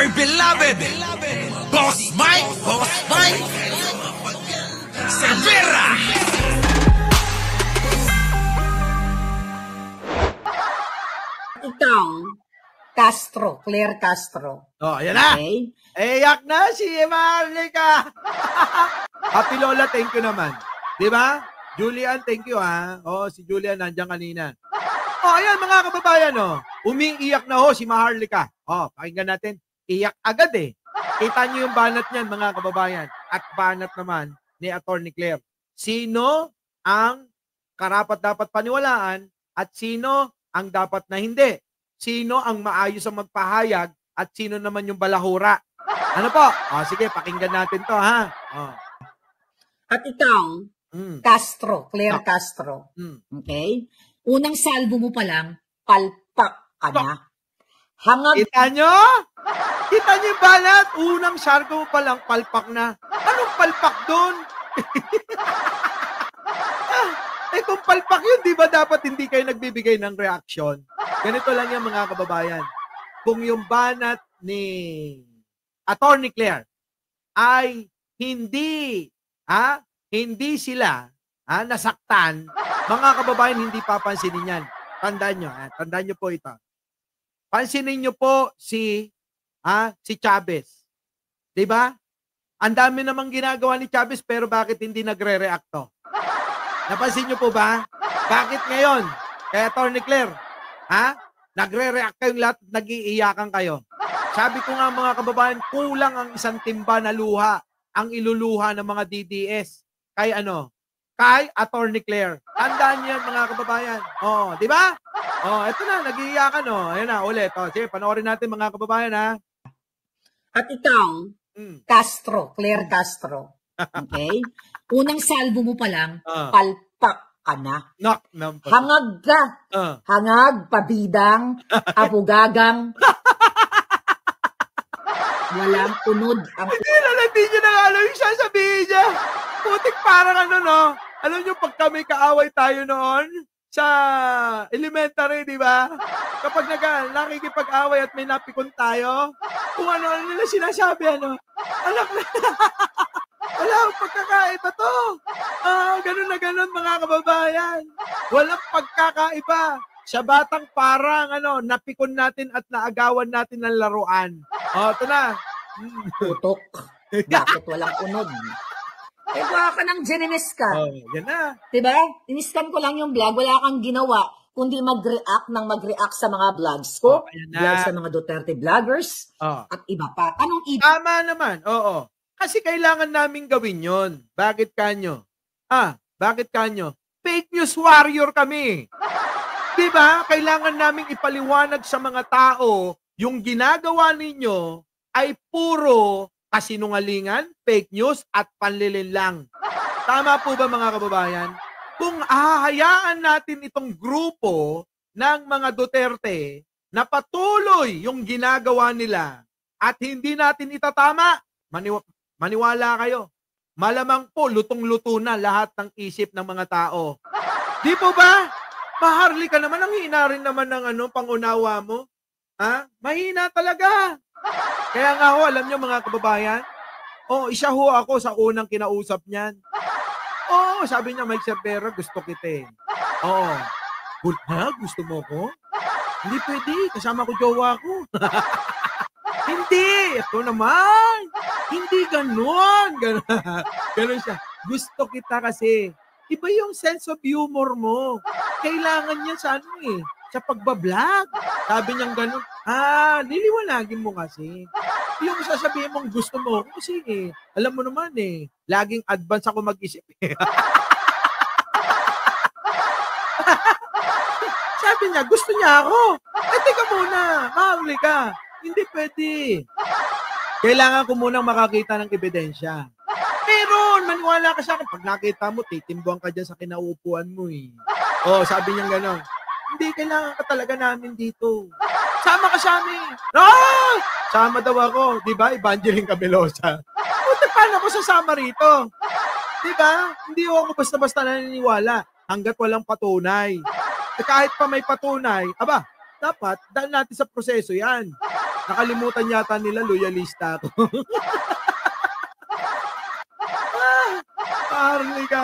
my beloved Boss Mike Severa. Ikaw, Castro, Claire Castro. Oh, ayan na. Okay? Iyak na si Marlica. Happy Lola, thank you naman. Di ba? Julian, thank you ha. Oh, si Julian nandiyan kanina. Oh, ayan mga kababayan, oh. Umiiyak na ho si Maharlika. Oh, pakinggan natin. Iyak agad eh. Kita niyo yung banat niyan mga kababayan. At banat naman ni Atty. Claire. Sino ang karapat-dapat paniwalaan at sino ang dapat na hindi? Sino ang maayos ang magpahayag at sino naman yung balahura? Ano po? Oh, sige, pakinggan natin to ha. Oh. At ikaw, Castro, Claire Castro. Okay? Unang salvo mo pa lang, palpak ka na. Hangad. Kita nyo? Kita nyo yung banat? Unang sarko mo pa lang, palpak na. Anong palpak doon? Kung palpak yun, di ba dapat hindi kayo nagbibigay ng reaksyon? Ganito lang yung mga kababayan. Kung yung banat ni Atty. Claire ay hindi sila nasaktan, mga kababayan, hindi papansinin yan. Tandaan nyo po ito. Pansinin nyo po si Chavez. Diba? Ang dami namang ginagawa ni Chavez pero bakit hindi nagre-react to? Napansin nyo po ba? Bakit ngayon? Kaya Atty. Claire, nagre-react kayong lahat, nag-iiyakan kayo. Sabi ko nga mga kababayan, kulang ang isang timba na luha ang iluluha ng mga DDS. Kay Kay Atty. Claire. Tandaan niyo yan mga kababayan. Oh, di ba? Oh, eto na, nag-iiyakan Ayun na, ulit. Oh, sige, panoorin natin mga kababayan ha. At ikaw, Castro, Claire Castro. Okay? Unang salvo mo pa lang, palpak ka na. Hangag ka. Hangag, pabidang, apugagang. Walang unod ang... Hindi nyo na alam yung sasabihin niya. Putik parang alam nyo, pag kami kaaway tayo noon sa elementary, di ba? Kapag nakikipag-away at may napikon tayo, kung ano nila sinasabi, anak na, wala akong pagkakaiba to. Ganun na ganun mga kababayan. Walang pagkakaiba. Sa batang parang napikon natin at naagawan natin ng laruan. Ito na. Putok. Bakit walang unod? Gawa ka ng Genemes ka. Yan na. Diba? In-scan ko lang yung vlog. Wala kang ginawa kundi mag-react sa mga vlogs ko. Vlog sa mga Duterte vloggers. At iba pa. Anong iba? Tama naman. Oo. Kasi kailangan namin gawin yon. Bakit kanyo? Bakit kanyo? Fake news warrior kami. Diba? Kailangan namin ipaliwanag sa mga tao yung ginagawa ninyo ay puro kasinungalingan, fake news, at panlilin lang. Tama po ba mga kababayan? Kung ahayaan natin itong grupo ng mga Duterte na patuloy yung ginagawa nila at hindi natin itatama, maniwala kayo. Malamang po, lutong-luto na lahat ng isip ng mga tao. Di po ba? Maharlika naman, ang hina rin naman ng pangunawa mo. Mahina talaga. Kaya nga alam nyo mga kababayan, isa ako sa unang kinausap niyan. Sabi niya, Mike Severa, gusto kita eh. Gusto mo ko? Hindi pwede, kasama ko jowa ko. Hindi, ito naman. Hindi ganon. Ganon siya. Gusto kita kasi. Iba yung sense of humor mo. Kailangan niya sa sa pagbablog. Sabi niyang gano'n, liliwanagin mo kasi. Yung sasabihin mong gusto mo, kasi alam mo naman laging advance ako mag-isip. Sabi niya, gusto niya ako. Teka muna, mahuli ka. Hindi pwede. Kailangan ko munang makakita ng ebidensya. Pero, maniwala ka sa akin. Pag nakita mo, titimbuhan ka dyan sa kinaupuan mo sabi niya gano'n. Hindi, kailangan ka talaga namin dito. Sama ka sa amin. Sama daw ako. Diba? Evangeline Cabelosa. Paano ako sasama rito? Diba? Hindi ako basta-basta naniniwala hanggat walang patunay. Kahit pa may patunay, dapat dahil natin sa proseso yan. Nakalimutan yata nila, loyalista ako. Maharlika.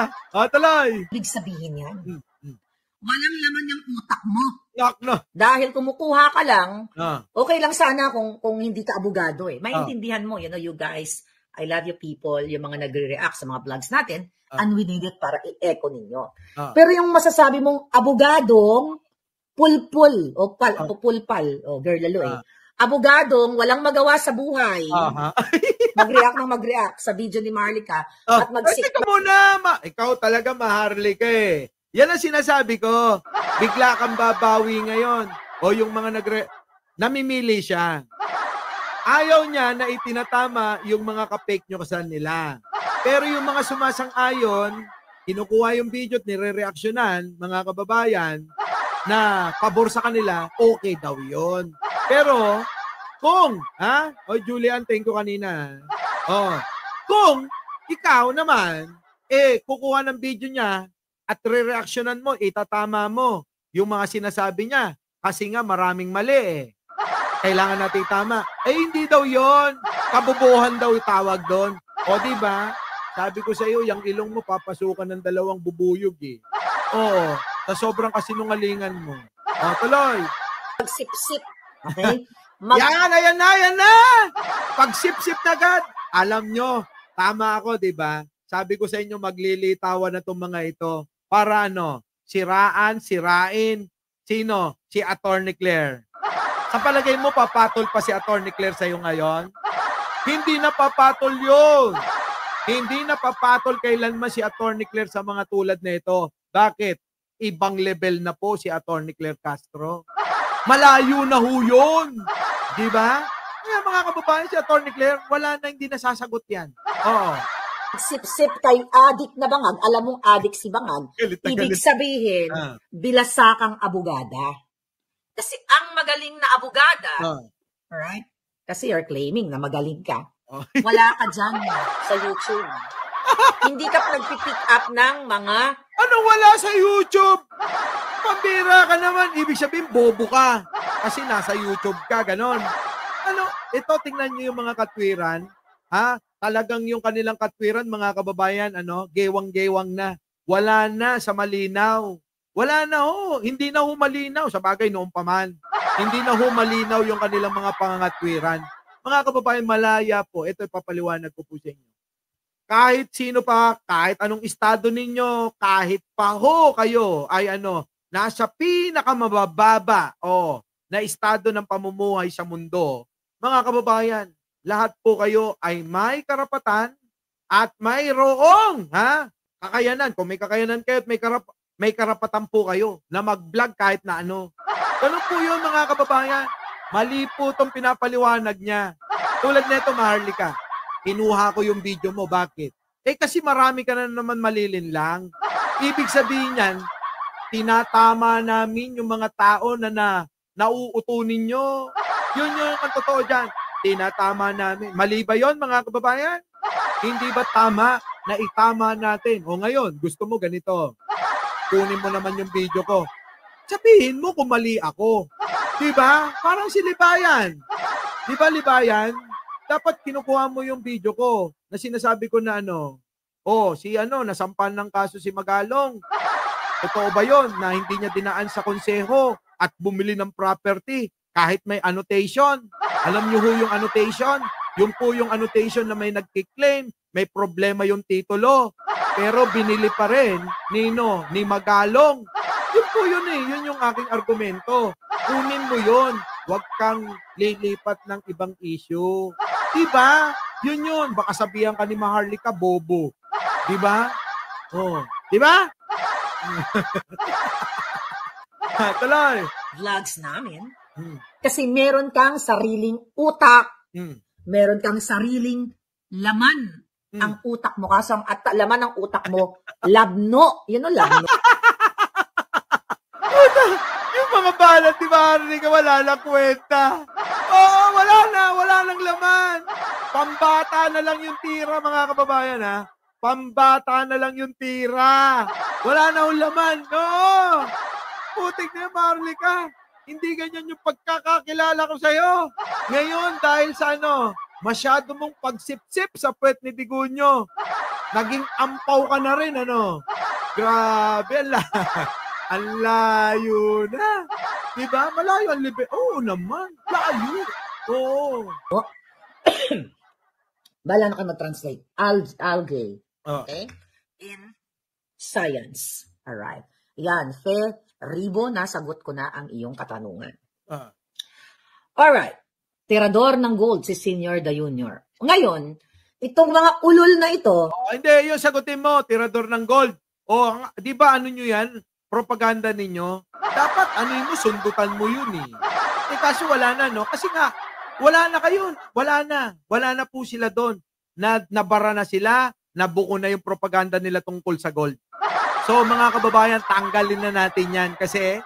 Tuloy. Ibig sabihin yan. Hmm, hmm. Walang laman yung utak mo. Knock na. Dahil kumukuha ka lang, Ah. okay lang sana kung hindi ka abogado eh. Maintindihan mo, you guys, I love you people, yung mga nagre-react sa mga vlogs natin, and we need it para i-echo ninyo. Pero yung masasabi mong abogadong pulpul, o pulpal, o girl lalo eh. Abogadong walang magawa sa buhay. Mag-react ng mag-react sa video ni Marlica at Teka muna, ikaw talaga maharlika eh. Yan ang sinasabi ko. Bigla kang babawi ngayon. O yung mga namimili siya. Ayaw niya na itinatama yung mga ka-fake news nila. Pero yung mga sumasang-ayon, kinukuha yung video at nire-reaksyonan, mga kababayan, na pabor sa kanila, okay daw yun. Pero, kung, Julian, thank you kanina. Kung ikaw naman, kukuha ng video niya at re-reaksyonan mo, itatama mo yung mga sinasabi niya. Kasi nga maraming mali eh. Kailangan natin tama. Hindi daw yon. Kabubuhan daw tawag doon. O diba? Sabi ko sa iyo, yung ilong mo papasukan ng 2 bubuyog eh. Oo. Sa sobrang kasinungalingan mo. Tuloy. Magsip-sip. Okay? Ayan na! Pag-sip-sip na agad. Alam nyo, tama ako, diba? Sabi ko sa inyo, maglilitawan na itong mga ito. Para sirain. Sino? Si Attorney Claire. Sa palagay mo, papatol pa si Attorney Claire sa'yo ngayon? Hindi na papatol yun. Hindi na papatol kailanman si Attorney Claire sa mga tulad na ito. Bakit? Ibang level na po si Attorney Claire Castro. Malayo na ho yun. Diba? Kaya mga kababayan, si Attorney Claire, wala na hindi nasasagot yan. Oo. Sip-sip kay adik na bangag. Alam mong adik si bangag. Ibig sabihin, bilasakang abogada. Kasi ang magaling na abogada, alright? Kasi you're claiming na magaling ka. Wala ka dyan sa YouTube. Hindi ka nag-pick up ng mga... Ano wala sa YouTube? Pambira ka naman. Ibig sabihin, bobo ka. Kasi nasa YouTube ka, ganon. Ito, tingnan nyo yung mga katwiran. Talagang yung kanilang katwiran, mga kababayan, gewang-gewang na. Wala na sa malinaw. Wala na ho. Hindi na ho malinaw. Sa bagay, noon pa man. Hindi na ho malinaw yung kanilang mga pangangatwiran. Mga kababayan, malaya po. Ito, ipapaliwanag ko po sa inyo. Kahit sino pa, kahit anong estado ninyo, kahit pa ho kayo ay nasa pinakamababa na estado ng pamumuhay sa mundo. Mga kababayan, lahat po kayo ay may karapatan at mayroong kakayanan. Kung may kakayanan kayo at may karapatan po kayo na mag-vlog kahit na ano. Ganun po yun mga kababayan. Mali po itong pinapaliwanag niya. Tulad nito, Maharlika, kinuha ko yung video mo. Bakit? Kasi marami ka na naman malilinlang. Ibig sabihin niyan, tinatama namin yung mga tao na nauutunin nyo. Yun yung ang totoo dyan. Tinatama namin. Mali ba yun, mga kababayan? Hindi ba tama na itama natin? O ngayon, gusto mo ganito. Kunin mo naman yung video ko. Sabihin mo kung mali ako. Diba? Parang si Libayan. Diba, Libayan? Dapat kinukuha mo yung video ko na sinasabi ko na nasampan ng kaso si Magalong. Totoo ba yun na hindi niya dinaan sa konseho at bumili ng property kahit may annotation? Alam niyo ho yung annotation? Yung po yung annotation na may nagkiklaim, may problema yung titulo, pero binili pa rin ni Magalong. Yun po yun eh. Yun yung aking argumento. Kunin mo yun. Huwag kang lilipat ng ibang issue. Diba? Yun. Baka sabihan ka ni Maharlika, bobo. Diba? Diba? Tuloy. Vlogs namin. Kasi meron kang sariling utak. Meron kang sariling laman. Ang utak mo. Kasi at laman ng utak mo, labno. Yun o, labno. Yung mga balat ni Maharlika, wala na kwenta. Oo, wala nang laman. Pambata na lang yung tira, mga kababayan, Pambata na lang yung tira. Wala na yung laman. No! Putik na yung Maharlika. Hindi ganyan yung pagkakakilala ko sa'yo. Ngayon, dahil sa masyado mong pagsip-sip sa puwet ni Bigunyo, naging ampaw ka na rin, Grabe, ang layo na. Diba? Malayo ang libe. Oo naman. Layo. Oo. Bala na kayo mag-translate. Algae. Okay? In science. Alright. Yan. Ribo, nasagot ko na ang iyong katanungan. Alright. Tirador ng gold si Senior the Junior. Ngayon, itong mga ulol na ito. Hindi, yung sagutin mo, tirador ng gold. Di ba ano nyo yan? Propaganda ninyo. Dapat mo, sundutan mo yun eh. Kaso wala na, no? Kasi nga, wala na kayo. Wala na. Wala na po sila doon. Nabara na sila, nabuko na yung propaganda nila tungkol sa gold. So, mga kababayan, tanggalin na natin yan. Kasi,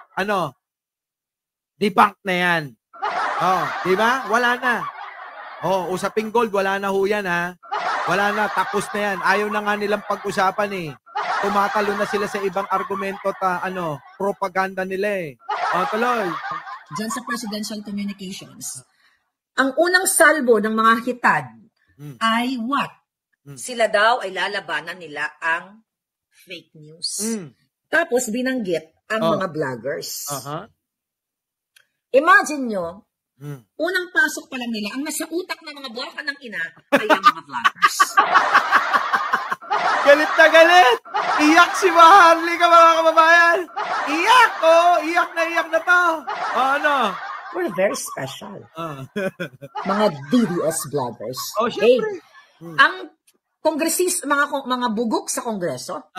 debunk na yan. Di ba? Wala na. Usaping gold, wala na ho yan, ha? Wala na, tapos na yan. Ayaw na nga nilang pag-usapan, eh. Tumatalo na sila sa ibang argumento propaganda nila, eh. Tuloy. Diyan sa presidential communications, ang unang salbo ng mga hitad ay what? Sila daw ay lalabanan nila ang fake news. Tapos binanggit ang mga vloggers. Imagine nyo, unang pasok pa lang nila, ang nasa utak ng mga buwaka ng ina ay ang mga vloggers. Galit na galit! Iyak si Maharli ka, mga kababayan! Iyak! Iyak na to! We're very special. Mga DDS vloggers. Syempre. Ang mga bugok sa Kongreso,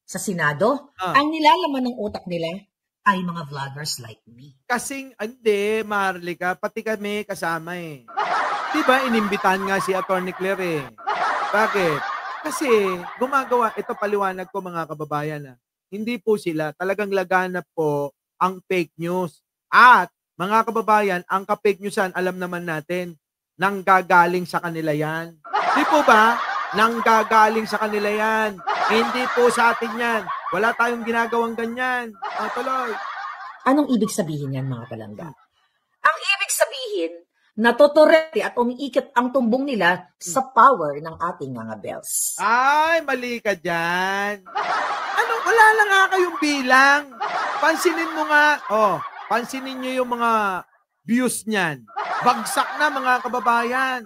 sa Senado, ang nilalaman ng utak nila ay mga vloggers like me. Kasing, hindi, Maharli ka, pati kami kasama eh. Diba, inimbitan nga si Atty. Claire eh. Bakit? Kasi gumagawa, ito paliwanag ko mga kababayan, hindi po sila, talagang laganap po ang fake news. At mga kababayan, ang ka-fake newsan, alam naman natin, nanggagaling sa kanila yan. Di po ba? Nanggagaling sa kanila yan. Hindi po sa atin yan. Wala tayong ginagawang ganyan. Tuloy. Anong ibig sabihin yan, mga palangga? Ang ibig sabihin, natotorete at umiikot ang tumbong nila sa power ng ating mga bells. Ay, mali ka dyan. Wala lang nga kayong bilang. Pansinin mo nga, pansinin nyo yung mga views niyan. Bagsak na, mga kababayan.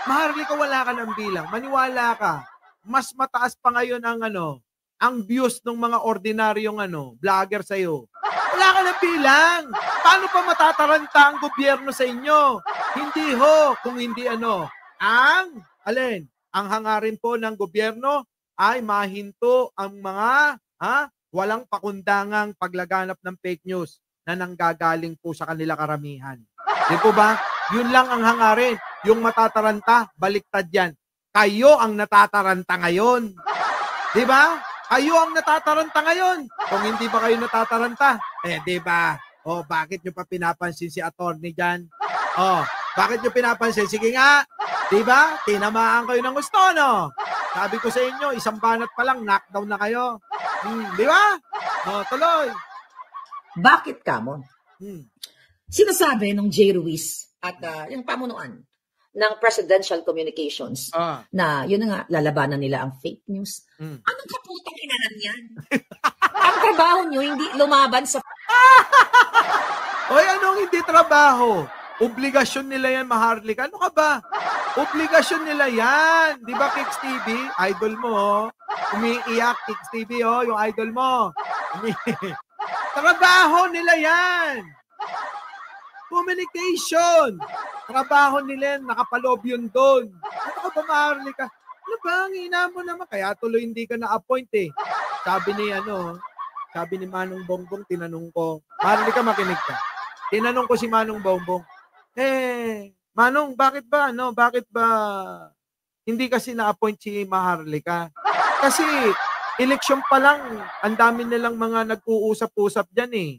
Maharli ka, wala ka ng bilang. Maniwala ka. Mas mataas pa ngayon ang views ng mga ordinaryong vlogger sa'yo. Wala ka ng bilang. Paano pa matataranta ang gobyerno sa inyo? Hindi ho, kung hindi ang hangarin po ng gobyerno ay mahinto ang mga walang pakundangang paglaganap ng fake news na nanggagaling po sa kanila karamihan. Di po ba? Yun lang ang hangarin. Yung matataranta, baliktad yan. Kayo ang natataranta ngayon. Di ba? Kayo ang natataranta ngayon. Kung hindi ba kayo natataranta, di ba? Bakit nyo pa pinapansin si attorney dyan? Bakit nyo pinapansin? Sige nga, di ba? Tinamaan kayo ng gusto, no? Sabi ko sa inyo, isang banat pa lang, knockdown na kayo. Di ba? Tuloy. Bakit ka mo? Sinasabi ng J. Ruiz at yung pamunuan ng Presidential Communications na yun na nga, lalabanan nila ang fake news. Anong kaputang inanan yan? Ang trabaho nyo, hindi lumaban sa... Oy, anong hindi trabaho? Obligasyon nila yan, Maharlika. Ano ka ba? Obligasyon nila yan. Di ba, Kicks TV? Idol mo, umiiyak, Kicks TV, yung idol mo. Trabaho nila yan. Communication. Trabaho nila yan. Nakapalob yun doon. Ano ka ba, Maharlika? Ano ba? Ang ina mo naman. Kaya tuloy hindi ka na-appoint eh. Sabi ni Manong Bongbong, tinanong ko. Maharlika, makinig ka. Tinanong ko si Manong Bongbong, Manong, bakit ba hindi kasi na-appoint si Maharlika? Kasi election pa lang, ang dami nilang mga nag-uusap-usap dyan eh.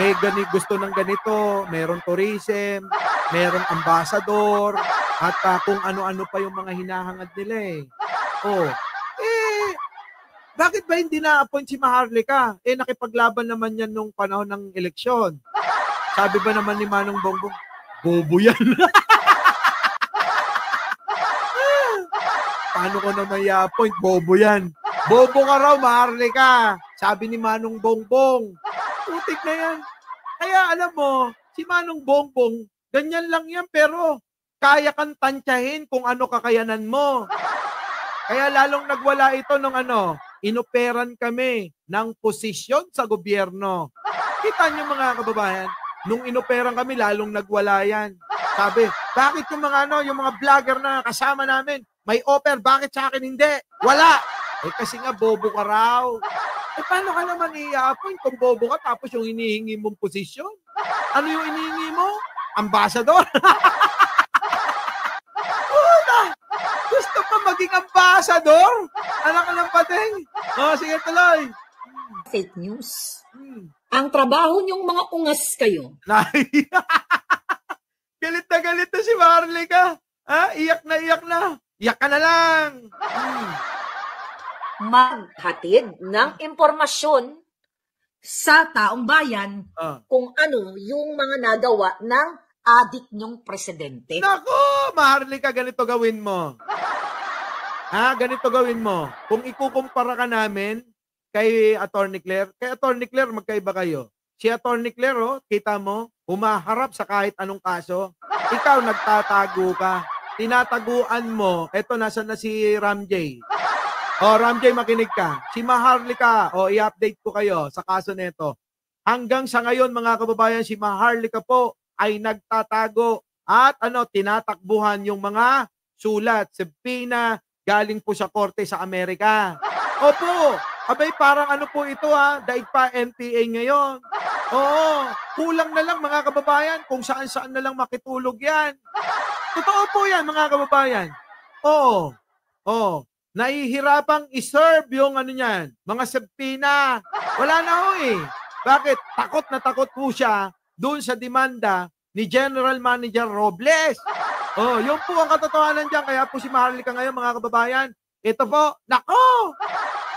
May gusto ng ganito, meron tourism, merong ambassador, at kung ano-ano pa yung mga hinahangad nila eh. Bakit ba hindi na-appoint si Maharlika? Nakipaglaban naman yan nung panahon ng eleksyon. Sabi ba naman ni Manong Bongbong, bobo yan. Paano ko naman i-appoint? Bobo yan. Bobo ka raw, Maharlika. Sabi ni Manong Bongbong. Putik na yan. Kaya alam mo, si Manong Bongbong, ganyan lang yan, pero kaya kang tansyahin kung ano kakayanan mo. Kaya lalong nagwala ito nung inoperan kami ng posisyon sa gobyerno. Kita niyo mga kababayan, nung inoperan kami, lalong nagwala yan. Sabi, bakit yung mga vlogger na kasama namin, may offer, bakit sa akin hindi? Wala! Kasi nga bobo ka raw. Paano ka naman i-appoint kung bobo ka tapos yung hinihingi mong posisyon? Ano yung hinihingi mo? Ambassador? Gusto pa maging ambassador? Anak ka ng pating? Sige tuloy. Fake news. Ang trabaho niyong mga ungas kayo. Galit na si Maharlika. Iyak na. Iyak ka na lang. Maghatid ng impormasyon sa taong bayan kung ano yung mga nagawa ng adik niyong presidente. Naku, Maharlika, ganito gawin mo. Ganito gawin mo. Kung ikukumpara ka namin kay Attorney Claire, magkaiba kayo. Si Attorney Claire, kita mo, humaharap sa kahit anong kaso. Ikaw, nagtatago ka. Tinataguan mo. Eto, nasa na si Ramjay. Ramjay, makinig ka. Si Maharlika, i-update ko kayo sa kaso nito. Hanggang sa ngayon, mga kababayan, si Maharlika po ay nagtatago at tinatakbuhan yung mga sulat. Subpoena, galing po sa korte sa Amerika. Opo, abay parang po ito daig pa NPA ngayon. Oo, kulang na lang mga kababayan kung saan-saan na lang makitulog yan. Totoo po yan mga kababayan. Oo, nahihirapang iserve yung niyan, mga subpoena. Wala na Bakit? Takot na takot po siya doon sa demanda ni General Manager Robles. Yun po ang katotohanan dyan. Kaya po si Maharlika ngayon, mga kababayan, ito po, nako,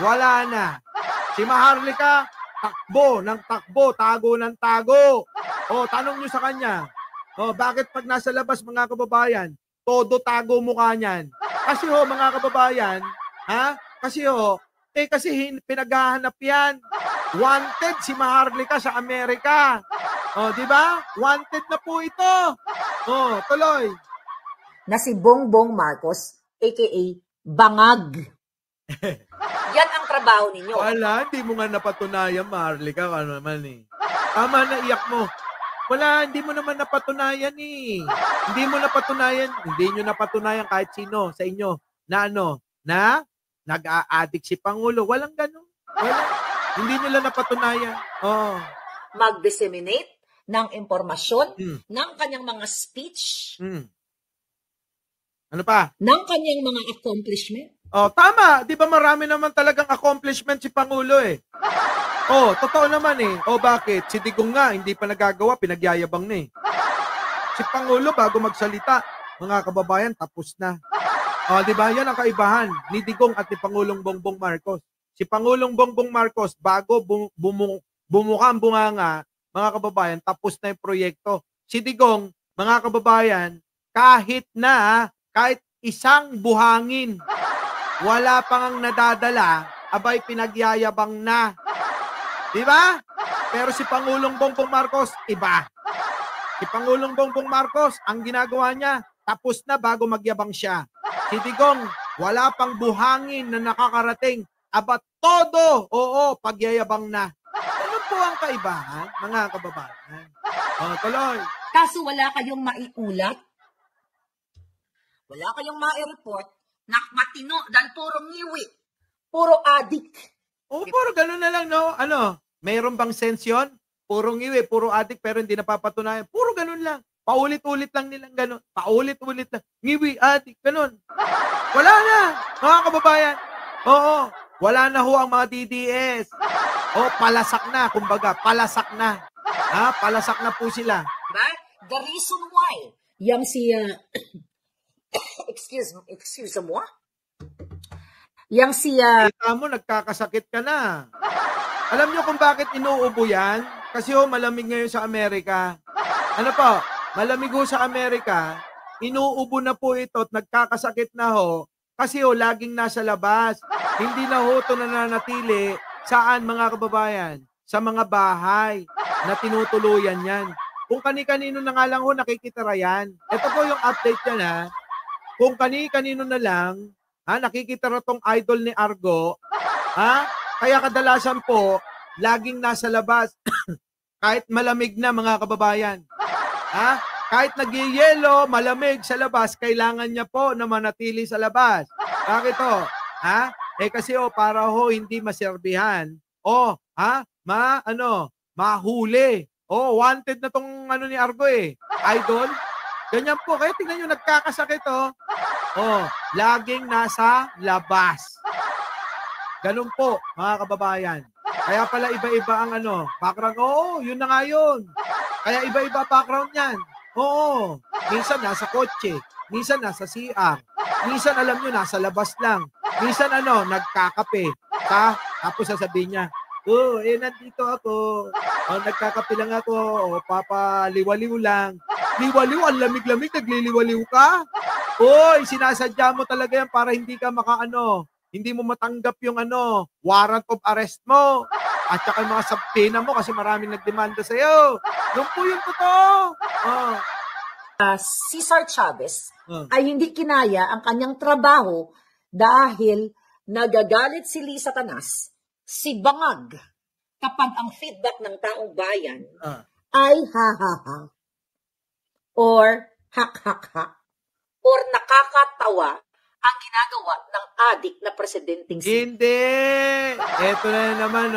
wala na. Si Maharlika, takbo ng takbo, tago ng tago. Tanong nyo sa kanya, bakit pag nasa labas, mga kababayan, todo tago mukha niyan? Kasi mga kababayan, kasi pinaghahanap yan. Wanted si Maharlika sa Amerika. Di ba? Wanted na po ito. Tuloy. Na si Bongbong Marcos, aka Bangag. Yan ang trabaho ninyo. Wala, hindi mo nga napatunayan, Maharlika. Ano naman Tama na, iyak mo. Wala, hindi mo naman napatunayan Hindi mo napatunayan. Hindi nyo napatunayan kahit sino sa inyo na na nag-a-addict si Pangulo. Walang ganun. Wala. Hindi nila napatunayan. Mag-disseminate ng impormasyon ng kanyang mga speech. Ano pa? Ng kanyang mga accomplishment. Tama. Di ba marami naman talagang accomplishment si Pangulo totoo naman bakit? Si Digong nga, hindi pa nagagawa, pinagyayabang na Si Pangulo, bago magsalita, mga kababayan, tapos na. Di ba? Yan ang kaibahan ni Digong at ni Pangulong Bongbong Marcos. Si Pangulong Bongbong Marcos, bago bumukang bunganga, mga kababayan, tapos na yung proyekto. Si Digong, mga kababayan, kahit isang buhangin, wala pang nadadala, abay pinagyayabang na. Di ba? Pero si Pangulong Bongbong Marcos, iba. Si Pangulong Bongbong Marcos, ang ginagawa niya, tapos na bago magyabang siya. Si Digong, wala pang buhangin na nakakarating, aba todo, pagyayabang na. Ano po ang kaibahan, mga kababayan? Tuloy. Kaso wala kayong maiulat, wala kayong mai-report na matino dahil puro ngiwi, puro adik. Puro ganun na lang, mayroon bang sense yun? Puro ngiwi, puro adik, pero hindi napapatunayan. Puro ganun lang. Paulit-ulit lang nilang ganun. Paulit-ulit lang. Ngiwi, adik, ganun. Wala na, mga kababayan. Wala na ang mga DDS. Palasak na, kumbaga, palasak na. Palasak na po sila. Diba? The reason why, yang si, excuse mo, yang si, kita mo, nagkakasakit ka na. Alam nyo kung bakit inuubo yan? Kasi malamig ngayon sa Amerika. Ano po, malamig ho sa Amerika, inuubo na po ito at nagkakasakit na ho kasi ho, laging nasa labas. Hindi na ho ito nananatili saan mga kababayan? Sa mga bahay na tinutuluyan yan. Kung kani-kanino na nga lang ho nakikitira yan. Ito po yung update yan ha. Kung kani-kanino na lang, nakikitira tong idol ni Argo, kaya kadalasan po, laging nasa labas. Kahit malamig na mga kababayan. Kahit nagyayelo, malamig sa labas, kailangan niya po na manatili sa labas. Bakit ho? Kasi para ho hindi maserbihan. Mahuli. Wanted na tong ni Argo idol. Ganyan po. Kaya tingnan nyo, nagkakasakit laging nasa labas. Ganun po, mga kababayan. Kaya pala iba-iba ang background. Yun na nga yun. Kaya iba-iba background yan. Minsan nasa kotse, minsan nasa CR, minsan alam nyo, nasa labas lang. Minsan nagkakape. Tapos sasabihin niya, nandito ako. Nagkakape lang ako. Papaliwaliw lang. Liwaliw, ang lamig-lamig, nagliliwaliw ka. Sinasadya mo talaga yan para hindi ka hindi mo matanggap yung warrant of arrest mo. At saka yung mga sabtina mo kasi maraming nagdemanda sa'yo. Yung po yung totoo. Cesar Chavez ay hindi kinaya ang kanyang trabaho dahil nagagalit si Lisa Tanas, si Bangag, kapag ang feedback ng taong bayan ay ha-ha-ha or hak-hak-hak or nakakatawa ang ginagawa ng adik na presidenteng Hindi! Eto na naman,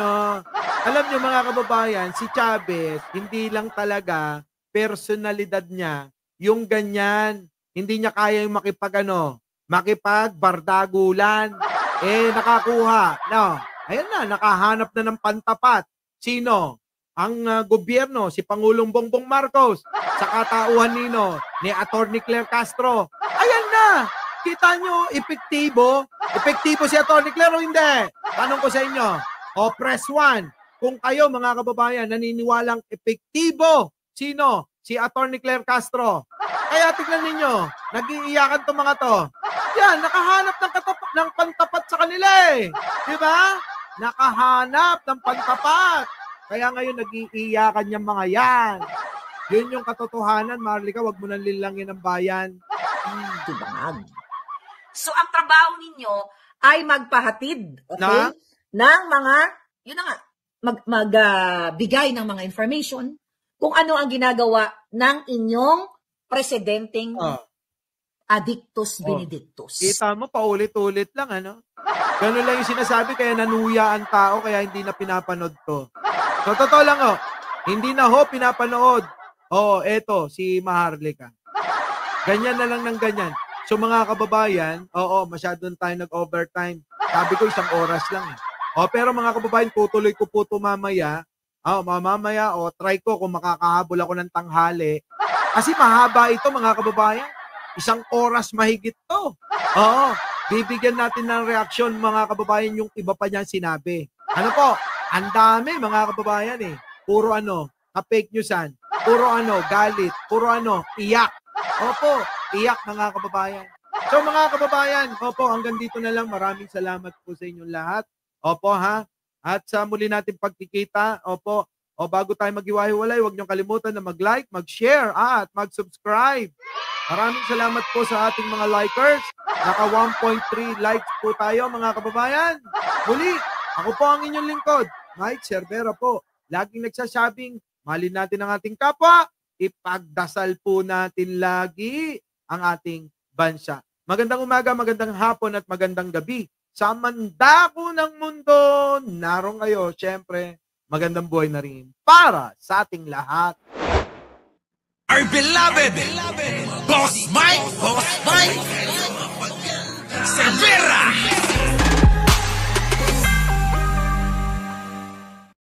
Alam nyo mga kababayan, si Chavez, hindi lang talaga personalidad niya yung ganyan. Hindi niya kaya yung makipagbardagulan. Nakakuha. Ayan na, nakahanap na ng pantapat. Sino? Ang gobyerno, si Pangulong Bongbong Marcos, sa katauhan ni Atty. Claire Castro. Ayan na! Kita nyo, epektibo? Epektibo si Atty. Claire o hindi? Tanong ko sa inyo. Press 1. Kung kayo, mga kababayan, naniniwalang epektibo, sino? Si Atty. Claire Castro. Kaya tignan ninyo, nag-iiyakan itong mga to. Yan, nakahanap ng pantapat sa kanila Diba? Nakahanap ng pantapat. Kaya ngayon, nag-iiyakan yung mga yan. Yun yung katotohanan, Marlica, wag mo nang lilangin ang bayan. Diba? So, ang trabaho ninyo ay magpahatid, okay? Ng mga, yun na nga, magbigay ng mga information kung ano ang ginagawa ng inyong presidenteng Adictus Benedictus. Kita mo, paulit-ulit lang, Ganun lang yung sinasabi, kaya nanuya ang tao, kaya hindi na pinapanood to. So, totoo lang, hindi na pinapanood. Eto, si Maharlika. Ganyan na lang ng ganyan. So mga kababayan, masyadong tayo nag-overtime. Sabi ko 1 oras lang pero mga kababayan, tutuloy ko po ito mamaya. Mamaya, try ko kung makakahabol ako ng tanghali. Kasi mahaba ito mga kababayan. 1 oras mahigit to. Bibigyan natin ng reaksyon mga kababayan yung iba pa niyang sinabi. Ano po? Ang dami mga kababayan Puro ka-fake newsan. Puro galit. Puro iyak. Opo, iyak mga kababayan. So mga kababayan, hanggang dito na lang. Maraming salamat po sa inyong lahat. At sa muli natin pagkikita, bago tayo maghiwa-hiwalay, huwag niyong kalimutan na mag-like, mag-share, at mag-subscribe. Maraming salamat po sa ating mga likers. Naka 1.3 likes po tayo mga kababayan. Muli, ako po ang inyong lingkod, Mike Cervera po. Laging nagsasabing, mahalin natin ang ating kapwa. Ipagdasal po natin lagi ang ating bansa. Magandang umaga, magandang hapon at magandang gabi. Sa mandako ng mundo, naroon kayo. Siyempre, magandang buhay na rin para sa ating lahat. Our beloved Boss Mike Cervera.